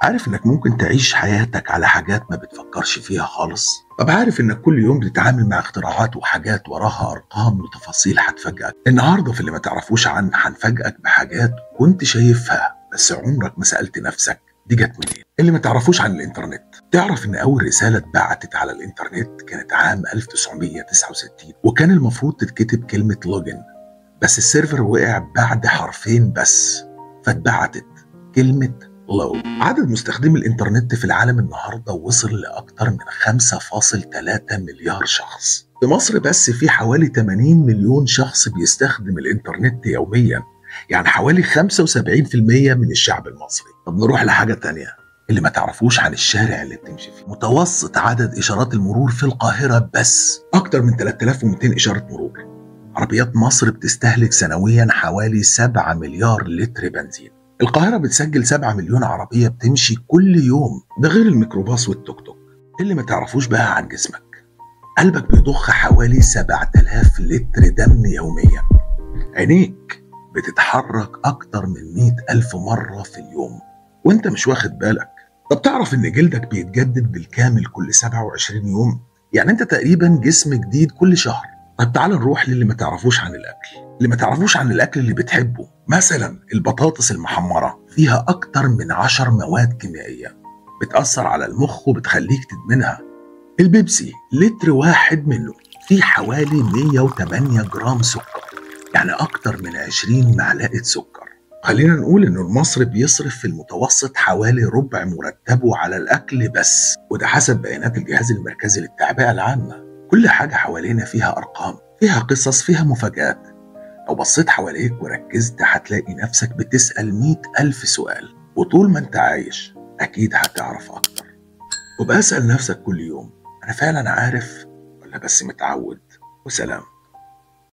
عارف إنك ممكن تعيش حياتك على حاجات ما بتفكرش فيها خالص؟ طب عارف إنك كل يوم بتتعامل مع اختراعات وحاجات وراها أرقام وتفاصيل هتفاجئك؟ النهاردة في اللي ما تعرفوش عنه هنفاجئك بحاجات كنت شايفها بس عمرك ما سألت نفسك دي جت منين؟ اللي ما تعرفوش عن الإنترنت. تعرف إن أول رسالة اتبعتت على الإنترنت كانت عام 1969 وكان المفروض تتكتب كلمة لوجن، بس السيرفر وقع بعد حرفين بس فاتبعتت كلمة لو. عدد مستخدمي الإنترنت في العالم النهاردة وصل لأكثر من 5.3 مليار شخص. في مصر بس في حوالي 80 مليون شخص بيستخدم الإنترنت يوميا، يعني حوالي 75% من الشعب المصري. طب نروح لحاجة تانية، اللي ما تعرفوش عن الشارع اللي بتمشي فيه. متوسط عدد إشارات المرور في القاهرة بس أكتر من 3200 إشارة مرور. عربيات مصر بتستهلك سنويا حوالي 7 مليار لتر بنزين. القاهرة بتسجل 7 مليون عربية بتمشي كل يوم، ده غير الميكروباص والتوك توك. اللي ما تعرفوش بقى عن جسمك، قلبك بيضخ حوالي 7000 لتر دم يوميا. عينيك بتتحرك أكتر من 100,000 مرة في اليوم وانت مش واخد بالك. طب تعرف ان جلدك بيتجدد بالكامل كل 27 يوم؟ يعني انت تقريبا جسم جديد كل شهر. طب تعال نروح للي ما تعرفوش عن الأكل. اللي ما تعرفوش عن الأكل اللي بتحبه، مثلا البطاطس المحمرة فيها أكتر من 10 مواد كيميائية بتأثر على المخ وبتخليك تدمنها. البيبسي لتر واحد منه فيه حوالي 108 جرام سكر، يعني أكتر من 20 معلقة سكر. خلينا نقول إنه المصري بيصرف في المتوسط حوالي ربع مرتبه على الأكل بس، وده حسب بيانات الجهاز المركزي للتعبئة العامة. كل حاجة حوالينا فيها أرقام، فيها قصص، فيها مفاجآت. لو بصيت حواليك وركزت هتلاقي نفسك بتسأل 100,000 سؤال، وطول ما انت عايش أكيد هتعرف أكتر. وبقى اسأل نفسك كل يوم، أنا فعلا عارف ولا بس متعود؟ وسلام.